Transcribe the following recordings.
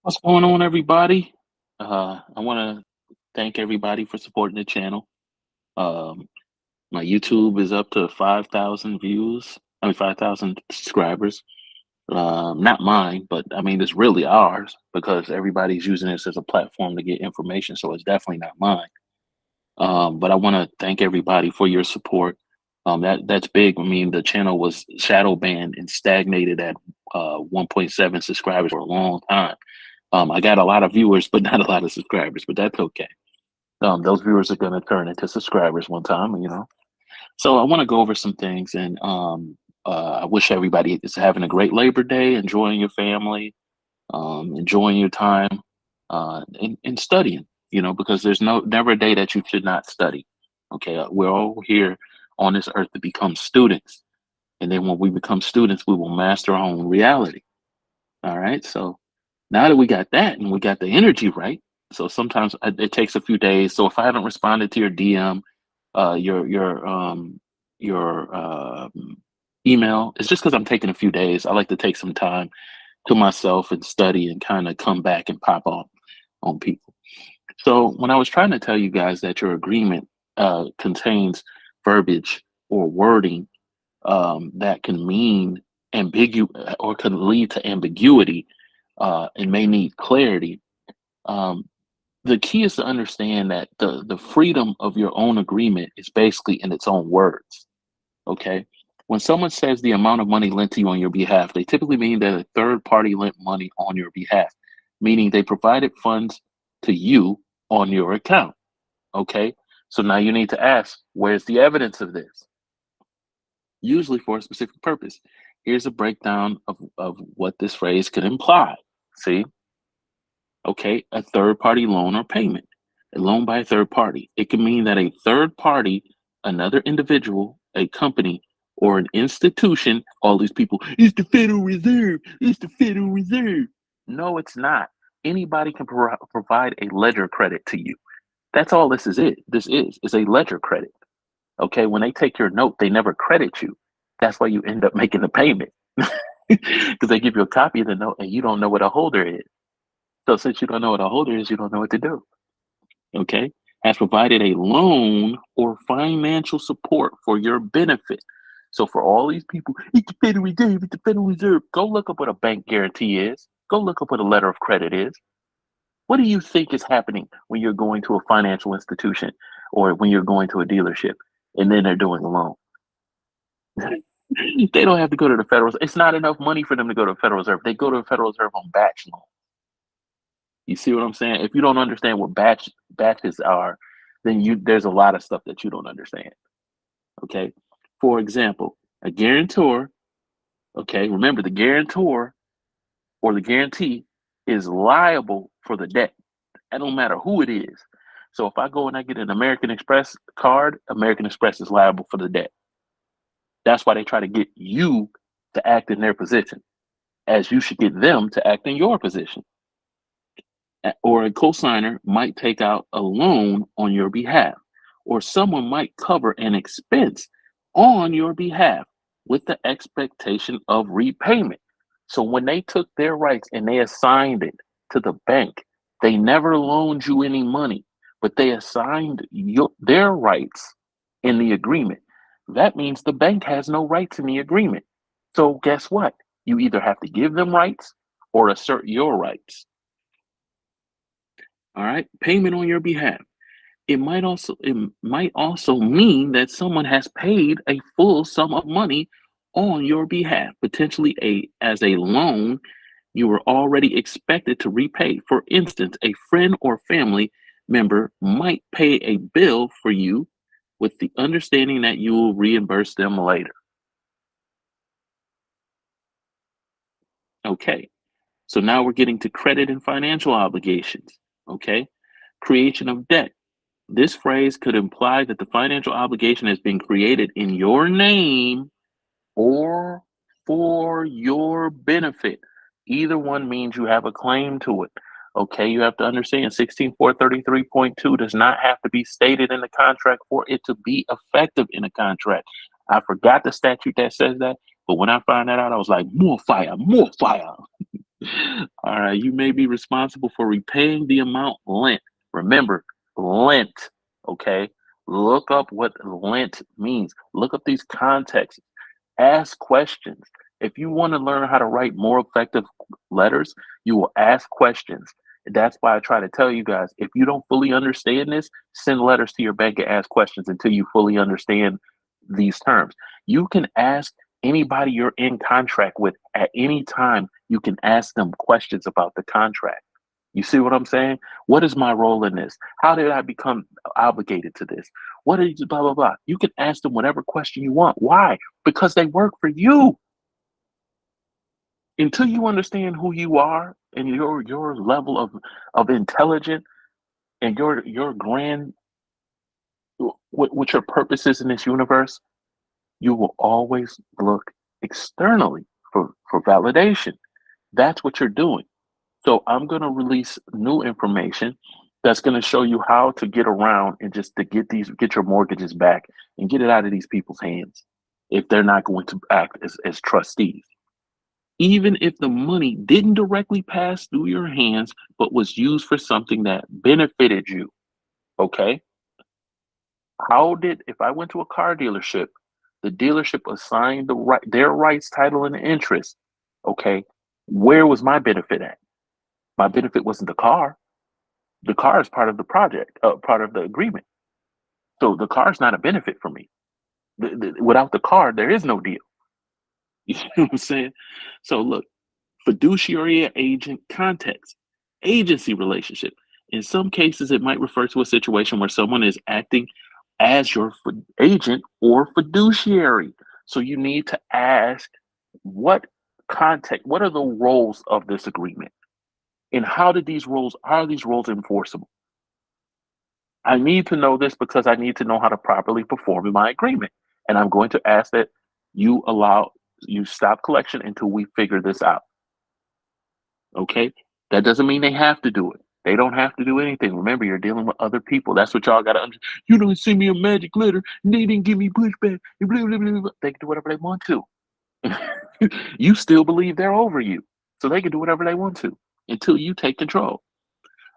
What's going on, everybody? I want to thank everybody for supporting the channel. Um, my YouTube is up to 5,000 views. 5,000 subscribers. Not mine, but I mean, it's really ours because everybody's using this as a platform to get information. So it's definitely not mine. But I want to thank everybody for your support. That's big. I mean, the channel was shadow banned and stagnated at 1.7 subscribers for a long time. I got a lot of viewers, but not a lot of subscribers, but that's okay. Those viewers are going to turn into subscribers one time. So I want to go over some things, and I wish everybody is having a great Labor Day, enjoying your family, enjoying your time, and studying. Because there's never a day that you should not study. Okay, we're all here on this earth to become students, and then when we become students, we will master our own reality. All right, so now that we got that and we got the energy right, so sometimes it takes a few days. So if I haven't responded to your DM, your email, it's just because I'm taking a few days. I like to take some time to myself and study and kind of come back and pop off on people. So when I was trying to tell you guys that your agreement contains verbiage or wording that can mean ambiguous or can lead to ambiguity and may need clarity. The key is to understand that the freedom of your own agreement is basically in its own words. Okay. When someone says the amount of money lent to you on your behalf, they typically mean that a third party lent money on your behalf, meaning they provided funds to you on your account. Okay. So now you need to ask, where's the evidence of this? Usually for a specific purpose. Here's a breakdown of what this phrase could imply. See? Okay, a third party loan or payment. A loan by a third party. It can mean that a third party, another individual, a company, or an institution, all these people, it's the Federal Reserve, it's the Federal Reserve. No, it's not. Anybody can provide a ledger credit to you. That's all this is. This is a ledger credit. Okay, when they take your note, they never credit you. That's why you end up making the payment. Because they give you a copy of the note and you don't know what a holder is. So since you don't know what a holder is, you don't know what to do. Okay? Has provided a loan or financial support for your benefit. So for all these people, it's the Federal Reserve, it's the Federal Reserve. Go look up what a bank guarantee is. Go look up what a letter of credit is. What do you think is happening when you're going to a financial institution or when you're going to a dealership and then they're doing a loan? They don't have to go to the Federal Reserve. It's not enough money for them to go to the Federal Reserve. They go to the Federal Reserve on batch loans. You see what I'm saying? If you don't understand what batches are, then there's a lot of stuff that you don't understand. Okay. For example, a guarantor, okay, remember the guarantor or the guarantee is liable for the debt. It don't matter who it is. So if I go and I get an American Express card, American Express is liable for the debt. That's why they try to get you to act in their position, as you should get them to act in your position. Or a cosigner might take out a loan on your behalf, or someone might cover an expense on your behalf with the expectation of repayment. So when they took their rights and they assigned it to the bank, they never loaned you any money, but they assigned their rights in the agreement. That means the bank has no rights in the agreement. So guess what? You either have to give them rights or assert your rights. All right, payment on your behalf. It might also mean that someone has paid a full sum of money on your behalf, potentially as a loan you were already expected to repay. For instance, a friend or family member might pay a bill for you with the understanding that you will reimburse them later. Okay, so now we're getting to credit and financial obligations. Okay, creation of debt. This phrase could imply that the financial obligation has been created in your name or for your benefit. Either one means you have a claim to it. Okay, you have to understand 16433.2 does not have to be stated in the contract for it to be effective in a contract. I forgot the statute that says that, but when I found that out, I was like, more fire, more fire. All All right, you may be responsible for repaying the amount lent. Remember, lent, okay? Look up what lent means. Look up these contexts. Ask questions. If you want to learn how to write more effective letters, you will ask questions. That's why I try to tell you guys, if you don't fully understand this, send letters to your bank and ask questions until you fully understand these terms. You can ask anybody you're in contract with at any time. You can ask them questions about the contract. You see what I'm saying? What is my role in this? How did I become obligated to this? What is blah blah blah? You can ask them whatever question you want. Why? Because they work for you. Until you understand who you are and your level of intelligence and your grand what your purpose is in this universe, you will always look externally for validation. That's what you're doing. So I'm going to release new information that's going to show you how to get around and just to get your mortgages back and get it out of these people's hands if they're not going to act as trustees. Even if the money didn't directly pass through your hands, but was used for something that benefited you. Okay. If I went to a car dealership, the dealership assigned their rights, title, and interest. Okay. Where was my benefit at? My benefit wasn't the car. The car is part of the project, part of the agreement. So the car is not a benefit for me. Without the car, there is no deal. You know what I'm saying? So look, fiduciary agent context, agency relationship. In some cases, it might refer to a situation where someone is acting as your agent or fiduciary. So you need to ask what are the roles of this agreement? And are these roles enforceable? I need to know this because I need to know how to properly perform in my agreement. And I'm going to ask that you stop collection until we figure this out. Okay? That doesn't mean they have to do it. They don't have to do anything. Remember, you're dealing with other people. That's what y'all got to understand. You don't send me a magic letter and they didn't give me pushback. Blah, blah, blah, blah. They can do whatever they want to. You still believe they're over you. So they can do whatever they want to until you take control.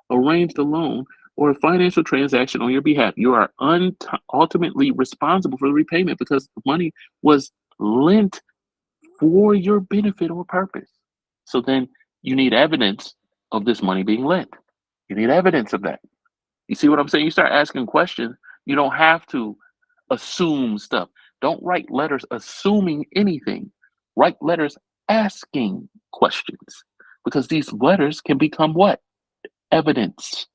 Arranged a loan or a financial transaction on your behalf. You are ultimately responsible for the repayment because the money was lent for your benefit or purpose. So then you need evidence of this money being lent. You need evidence of that. You see what I'm saying? You start asking questions. You don't have to assume stuff. Don't write letters assuming anything. Write letters asking questions because these letters can become what? Evidence.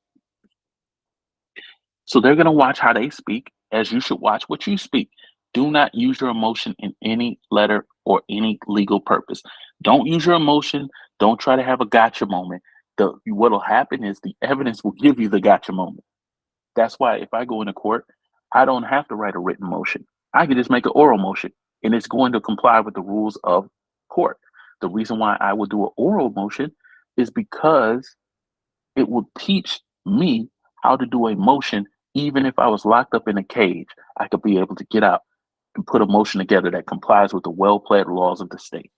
So they're going to watch how they speak as you should watch what you speak. Do not use your emotion in any letter or any legal purpose. Don't use your emotion. Don't try to have a gotcha moment. What'll happen is the evidence will give you the gotcha moment. That's why if I go into court, I don't have to write a written motion. I can just make an oral motion and it's going to comply with the rules of court. The reason why I would do an oral motion is because it will teach me how to do a motion. Even if I was locked up in a cage, I could be able to get out and put a motion together that complies with the well-planned laws of the state.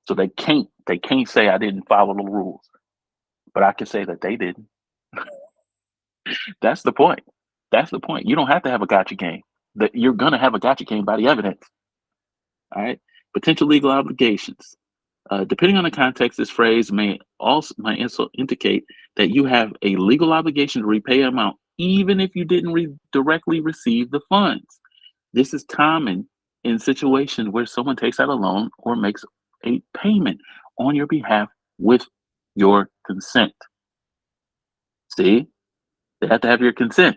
So they can't say I didn't follow the rules, but I can say that they didn't. That's the point. That's the point. You don't have to have a gotcha game. That you're gonna have a gotcha game by the evidence. All right. Potential legal obligations. Depending on the context, this phrase may also indicate that you have a legal obligation to repay an amount, even if you didn't directly receive the funds. This is common in situations where someone takes out a loan or makes a payment on your behalf with your consent. See, they have to have your consent.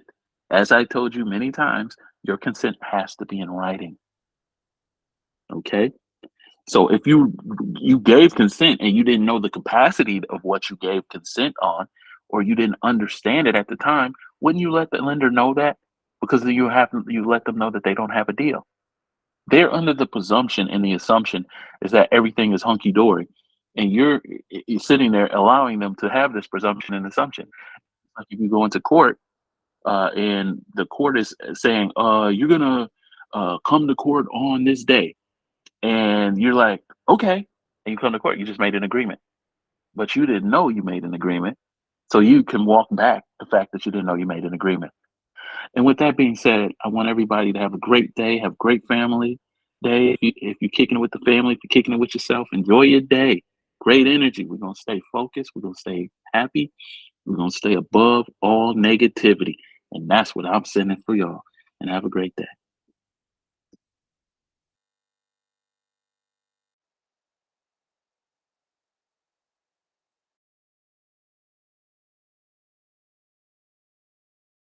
As I told you many times, your consent has to be in writing. Okay. So if you gave consent and you didn't know the capacity of what you gave consent on, or you didn't understand it at the time, wouldn't you let the lender know that? Because you let them know that they don't have a deal. They're under the presumption and the assumption is that everything is hunky dory, and you're sitting there allowing them to have this presumption and assumption. Like if you go into court, and the court is saying, "You're gonna come to court on this day," and you're like, "Okay," and you come to court, you just made an agreement. but you didn't know you made an agreement. So you can walk back the fact that you didn't know you made an agreement. And with that being said, I want everybody to have a great day, have a great family day. If you're kicking it with the family, if you're kicking it with yourself, enjoy your day. Great energy. We're gonna stay focused. We're gonna stay happy. We're gonna stay above all negativity. And that's what I'm sending for y'all. And have a great day.